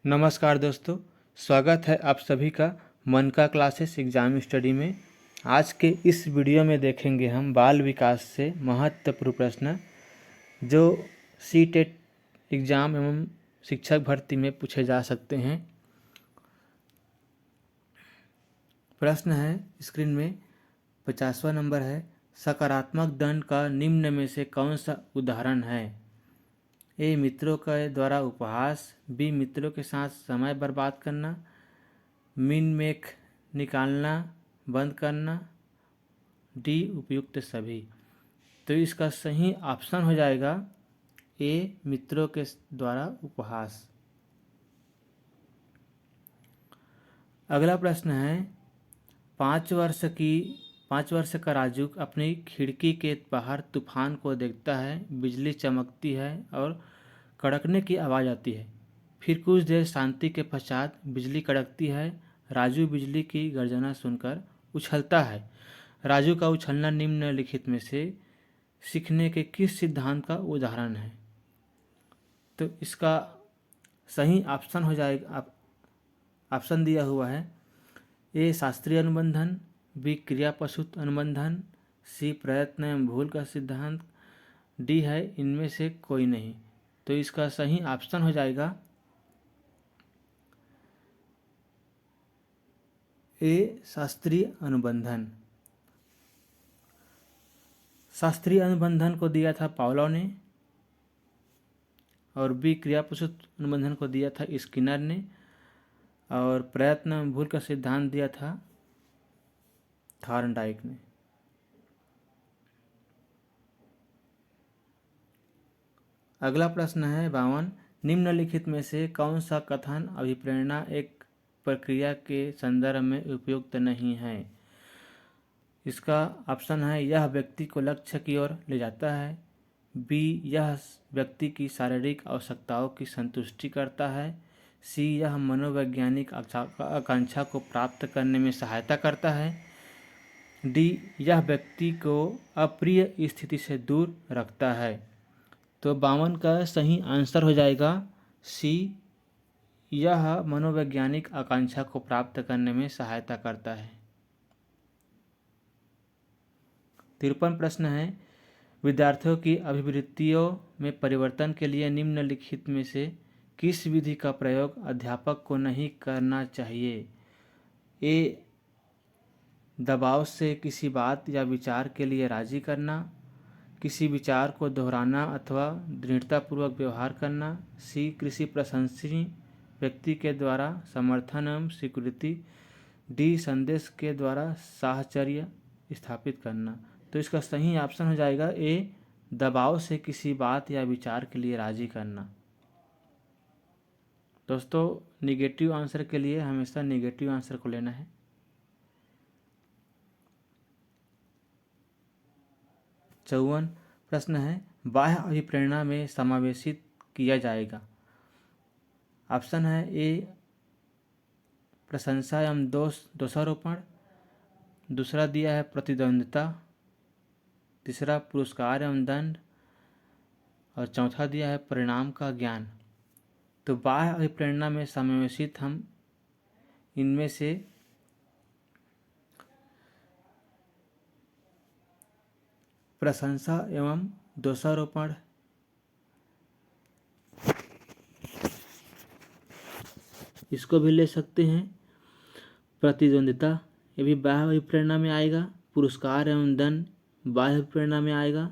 नमस्कार दोस्तों, स्वागत है आप सभी का मन का क्लासेस एग्जाम स्टडी में। आज के इस वीडियो में देखेंगे हम बाल विकास से महत्वपूर्ण प्रश्न जो सीटेट एग्जाम एवं शिक्षक भर्ती में पूछे जा सकते हैं। प्रश्न है स्क्रीन में 50वां नंबर है, सकारात्मक दंड का निम्न में से कौन सा उदाहरण है? ए. मित्रों के द्वारा उपहास, बी. मित्रों के साथ समय बर्बाद करना, मीन मेख निकालना बंद करना, डी. उपयुक्त सभी। तो इसका सही ऑप्शन हो जाएगा ए. मित्रों के द्वारा उपहास। अगला प्रश्न है, 5 वर्ष का राजू अपनी खिड़की के बाहर तूफान को देखता है। बिजली चमकती है और कड़कने की आवाज़ आती है। फिर कुछ देर शांति के पश्चात बिजली कड़कती है। राजू बिजली की गर्जना सुनकर उछलता है। राजू का उछलना निम्नलिखित में से सीखने के किस सिद्धांत का उदाहरण है? तो इसका सही ऑप्शन हो जाएगा, ऑप्शन दिया हुआ है ए. शास्त्रीय अनुबंधन, बी. क्रिया प्रसूत अनुबंधन, सी. प्रयत्न एवं भूल का सिद्धांत, डी है इनमें से कोई नहीं। तो इसका सही ऑप्शन हो जाएगा ए. शास्त्रीय अनुबंधन। शास्त्रीय अनुबंधन को दिया था पावलोव ने और बी. क्रिया प्रसूत अनुबंधन को दिया था स्किनर ने और प्रयत्न एवं भूल का सिद्धांत दिया था थॉर्नडाइक ने। अगला प्रश्न है 52, निम्नलिखित में से कौन सा कथन अभिप्रेरणा एक प्रक्रिया के संदर्भ में उपयुक्त नहीं है? इसका ऑप्शन है यह व्यक्ति को लक्ष्य की ओर ले जाता है, बी. यह व्यक्ति की शारीरिक आवश्यकताओं की संतुष्टि करता है, सी. यह मनोवैज्ञानिक आकांक्षा को प्राप्त करने में सहायता करता है, डी. यह व्यक्ति को अप्रिय स्थिति से दूर रखता है। तो 52 का सही आंसर हो जाएगा सी. यह मनोवैज्ञानिक आकांक्षा को प्राप्त करने में सहायता करता है। 53 प्रश्न है, विद्यार्थियों की अभिवृत्तियों में परिवर्तन के लिए निम्नलिखित में से किस विधि का प्रयोग अध्यापक को नहीं करना चाहिए? ए. दबाव से किसी बात या विचार के लिए राजी करना, किसी विचार को दोहराना अथवा दृढ़तापूर्वक व्यवहार करना, सी. किसी प्रशंसनीय व्यक्ति के द्वारा समर्थन एवं स्वीकृति, डी. संदेश के द्वारा साहचर्य स्थापित करना। तो इसका सही ऑप्शन हो जाएगा ए. दबाव से किसी बात या विचार के लिए राजी करना। दोस्तों, निगेटिव आंसर के लिए हमेशा निगेटिव आंसर को लेना है। चौवन प्रश्न है, बाह्य अभिप्रेरणा में समावेशित किया जाएगा। ऑप्शन है ए. प्रशंसा एवं दोषारोपण, दूसरा दिया है प्रतिद्वंद्विता, तीसरा पुरस्कार एवं दंड और चौथा दिया है परिणाम का ज्ञान। तो बाह्य अभिप्रेरणा में समावेशित हम इनमें से प्रशंसा एवं दोषारोपण, इसको भी ले सकते हैं। प्रतिद्वंदिता ये भी बाह्य अभिप्रेरणा में आएगा। पुरस्कार एवं दंड बाह्य अभिप्रेरणा में आएगा।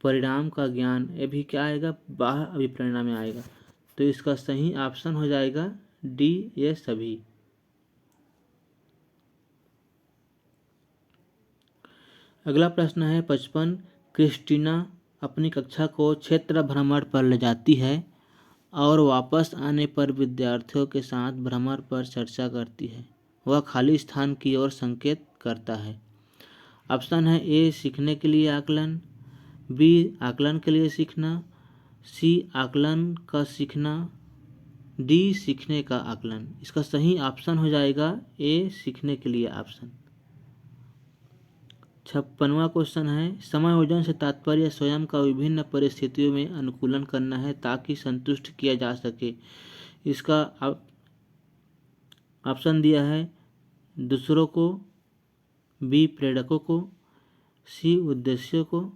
परिणाम का ज्ञान ये भी क्या आएगा? बाह्य अभिप्रेरणा में आएगा। तो इसका सही ऑप्शन हो जाएगा डी. ये सभी। अगला प्रश्न है 55, क्रिस्टीना अपनी कक्षा को क्षेत्र भ्रमण पर ले जाती है और वापस आने पर विद्यार्थियों के साथ भ्रमण पर चर्चा करती है। वह खाली स्थान की ओर संकेत करता है। ऑप्शन है ए. सीखने के लिए आकलन, बी. आकलन के लिए सीखना, सी. आकलन का सीखना, डी. सीखने का आकलन। इसका सही ऑप्शन हो जाएगा ए. सीखने के लिए ऑप्शन। 56वां क्वेश्चन है, समायोजन से तात्पर्य स्वयं का विभिन्न परिस्थितियों में अनुकूलन करना है ताकि संतुष्ट किया जा सके। इसका ऑप्शन दिया है दूसरों को, बी प्रेरकों को, सी उद्देश्यों को,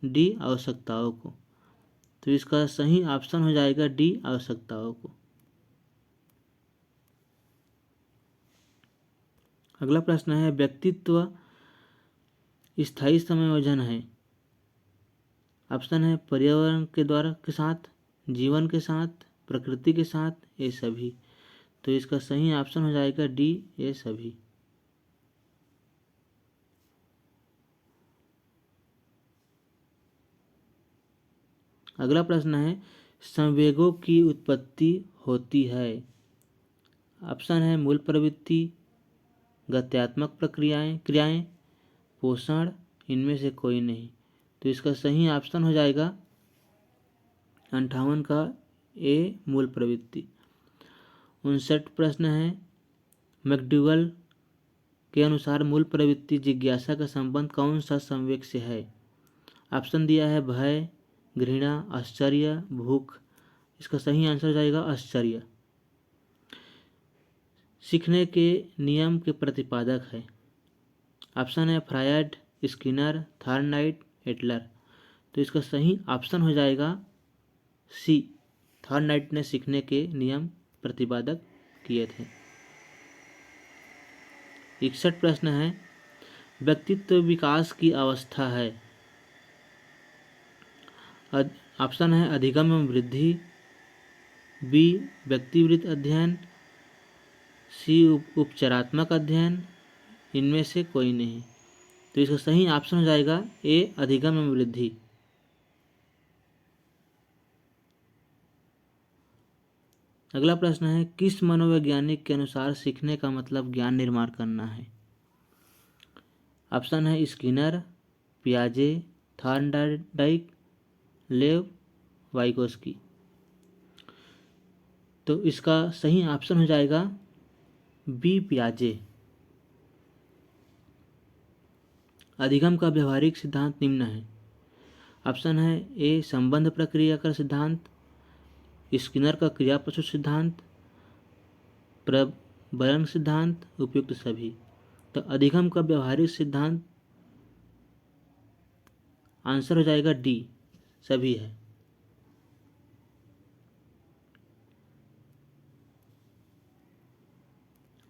डी आवश्यकताओं को। तो इसका सही ऑप्शन हो जाएगा डी आवश्यकताओं को। अगला प्रश्न है व्यक्तित्व स्थायी समायोजन है। ऑप्शन है पर्यावरण के द्वारा के साथ, जीवन के साथ, प्रकृति के साथ, ये सभी। तो इसका सही ऑप्शन हो जाएगा डी ये सभी। अगला प्रश्न है संवेगों की उत्पत्ति होती है। ऑप्शन है मूल प्रवृत्ति, गत्यात्मक क्रियाएं, पोषण, इनमें से कोई नहीं। तो इसका सही ऑप्शन हो जाएगा 58 का ए मूल प्रवृत्ति। 59 प्रश्न है मैकडूगल के अनुसार मूल प्रवृत्ति जिज्ञासा का संबंध कौन सा संवेग से है। ऑप्शन दिया है भय, घृणा, आश्चर्य, भूख। इसका सही आंसर हो जाएगा आश्चर्य। सीखने के नियम के प्रतिपादक है। ऑप्शन है फ्रायड, स्किनर, थॉर्नडाइक, एडलर। तो इसका सही ऑप्शन हो जाएगा सी, थॉर्नडाइक ने सीखने के नियम प्रतिपादक किए थे। 61 प्रश्न है व्यक्तित्व विकास की अवस्था है। ऑप्शन है अधिगम एवं वृद्धि, बी व्यक्तिवृत्त अध्ययन, सी उपचारात्मक अध्ययन, इनमें से कोई नहीं। तो इसका सही ऑप्शन हो जाएगा ए अधिगम एवं वृद्धि। अगला प्रश्न है किस मनोवैज्ञानिक के अनुसार सीखने का मतलब ज्ञान निर्माण करना है। ऑप्शन है स्किनर, पियाजे, थॉर्नडाइक, लेव वाइगोस्की। तो इसका सही ऑप्शन हो जाएगा बी पियाजे। अधिगम का व्यवहारिक सिद्धांत निम्न है। ऑप्शन है ए संबंध प्रक्रिया का सिद्धांत, स्किनर का क्रिया प्रस्तुत सिद्धांत, प्रबलन सिद्धांत, उपयुक्त सभी। तो अधिगम का व्यवहारिक सिद्धांत आंसर हो जाएगा डी सभी है।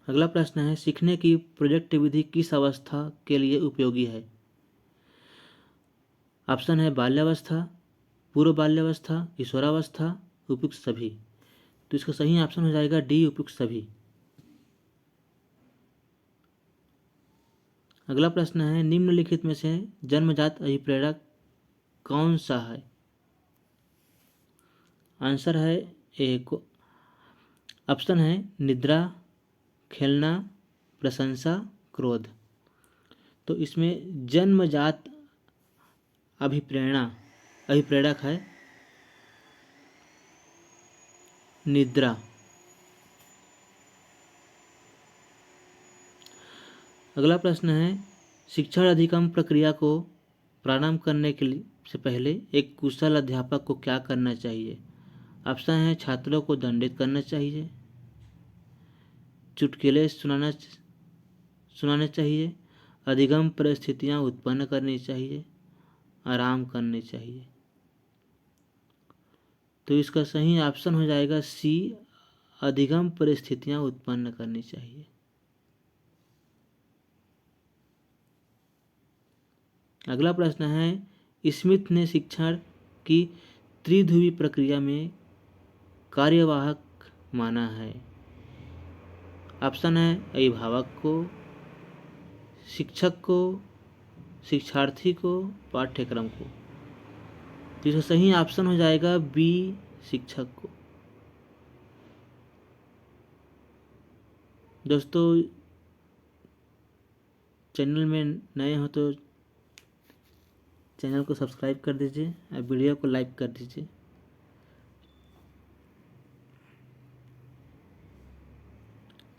अगला प्रश्न है सीखने की प्रोजेक्ट विधि किस अवस्था के लिए उपयोगी है। ऑप्शन है बाल्यावस्था, पूर्व बाल्यावस्था, किशोरावस्था, उपयुक्त सभी। तो इसका सही ऑप्शन हो जाएगा डी उपयुक्त सभी। अगला प्रश्न है निम्नलिखित में से जन्मजात अभिप्रेरक कौन सा है। आंसर है ए को। ऑप्शन है निद्रा, खेलना, प्रशंसा, क्रोध। तो इसमें जन्मजात अभिप्रेरक है निद्रा। अगला प्रश्न है शिक्षण अधिगम प्रक्रिया को प्रारंभ करने के लिए से पहले एक कुशल अध्यापक को क्या करना चाहिए। ऑप्शन है छात्रों को दंडित करना चाहिए, चुटकुले सुनाने चाहिए, अधिगम परिस्थितियां उत्पन्न करनी चाहिए, आराम करने चाहिए। तो इसका सही ऑप्शन हो जाएगा सी अधिगम परिस्थितियां उत्पन्न करनी चाहिए। अगला प्रश्न है स्मिथ ने शिक्षण की त्रिध्रुवी प्रक्रिया में कार्यवाहक माना है। ऑप्शन है अभिभावक को, शिक्षक को, शिक्षार्थी को, पाठ्यक्रम को। तो इसका सही ऑप्शन हो जाएगा बी शिक्षक को। दोस्तों चैनल में नए हो तो चैनल को सब्सक्राइब कर दीजिए और वीडियो को लाइक कर दीजिए।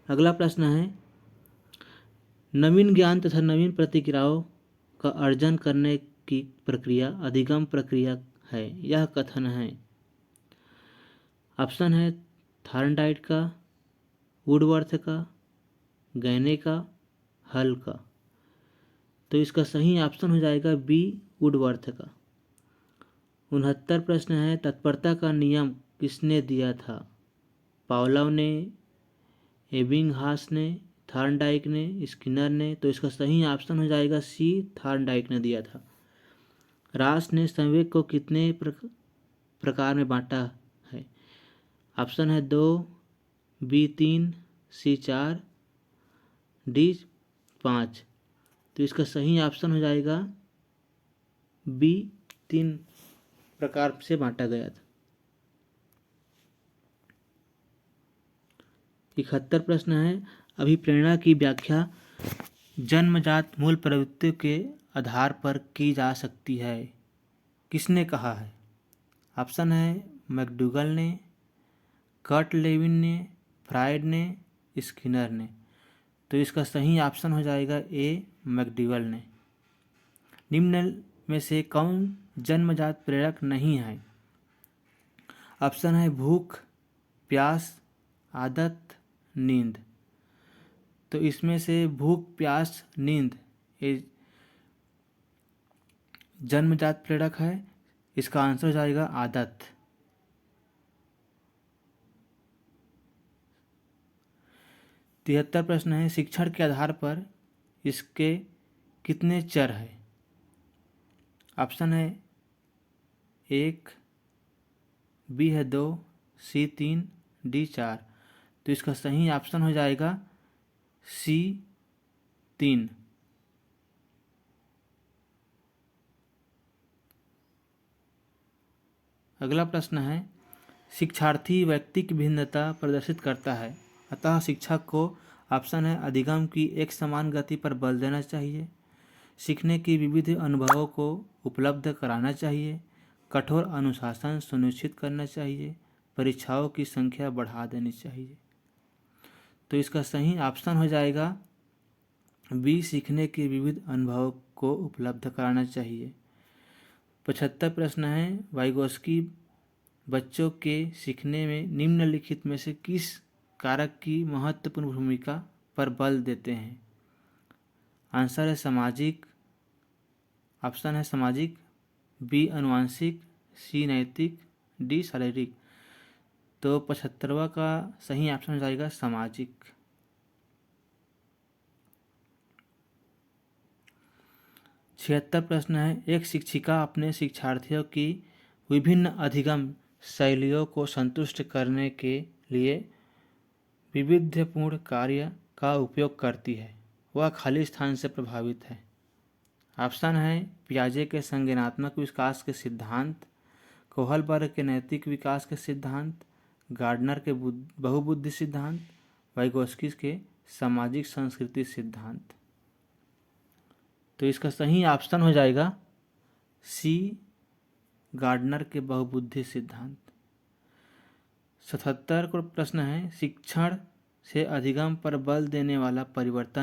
अगला प्रश्न है नवीन ज्ञान तथा नवीन प्रतिक्रियाओं का अर्जन करने की प्रक्रिया अधिगम प्रक्रिया है, यह कथन है। ऑप्शन है थॉर्नडाइक का, वुडवर्थ का, गहने का, हल का। तो इसका सही ऑप्शन हो जाएगा बी, वुडवर्थ का। 69 प्रश्न है, तत्परता का नियम किसने दिया था? पावलोव ने, एबिंगहास ने, थॉर्नडाइक ने, स्किनर ने। तो इसका सही ऑप्शन हो जाएगा सी, थॉर्नडाइक ने दिया था। रास ने संवेग को कितने प्रकार में बांटा है? ऑप्शन है 2, बी 3, सी 4, डी 5। तो इसका सही ऑप्शन हो जाएगा बी, 3 प्रकार से बांटा गया था। 71 प्रश्न है, अभिप्रेरणा की व्याख्या जन्मजात मूल प्रवृत्तियों के आधार पर की जा सकती है, किसने कहा है? ऑप्शन है मैकडूगल ने, कर्ट लेविन ने, फ्रायड ने, स्किनर ने। तो इसका सही ऑप्शन हो जाएगा ए, मैकडूगल ने। निम्न में से कौन जन्मजात प्रेरक नहीं है? ऑप्शन है भूख, प्यास, आदत, नींद। तो इसमें से भूख, प्यास, नींद ये जन्मजात प्रेरक है। इसका आंसर हो जाएगा आदत। 73 प्रश्न है, शिक्षण के आधार पर इसके कितने चर है? ऑप्शन है 1, बी है 2, सी 3, डी 4। तो इसका सही ऑप्शन हो जाएगा सी 3। अगला प्रश्न है, शिक्षार्थी व्यक्ति की भिन्नता प्रदर्शित करता है, अतः शिक्षक को ऑप्शन है अधिगम की एक समान गति पर बल देना चाहिए, सीखने की विविध अनुभवों को उपलब्ध कराना चाहिए, कठोर अनुशासन सुनिश्चित करना चाहिए, परीक्षाओं की संख्या बढ़ा देनी चाहिए। तो इसका सही ऑप्शन हो जाएगा बी, सीखने के विविध अनुभवों को उपलब्ध कराना चाहिए। 75 प्रश्न है, वाइगोस्की बच्चों के सीखने में निम्नलिखित में से किस कारक की महत्वपूर्ण भूमिका पर बल देते हैं? आंसर है सामाजिक। ऑप्शन है सामाजिक, बी अनुवांशिक, सी नैतिक, डी शारीरिक। तो 75वां का सही ऑप्शन हो जाएगा सामाजिक। 76 प्रश्न है, एक शिक्षिका अपने शिक्षार्थियों की विभिन्न अधिगम शैलियों को संतुष्ट करने के लिए वैविध्यपूर्ण कार्य का उपयोग करती है, वह खाली स्थान से प्रभावित है। ऑप्शन है पियाजे के संज्ञानात्मक विकास के सिद्धांत, कोहलबर्ग के नैतिक विकास के सिद्धांत, गार्डनर के बहुबुद्धि सिद्धांत, वाइगोस्की के सामाजिक संस्कृति सिद्धांत। तो इसका सही ऑप्शन हो जाएगा सी, गार्डनर के बहुबुद्धि सिद्धांत। 77 को प्रश्न है, शिक्षण से अधिगम पर बल देने वाला परिवर्तन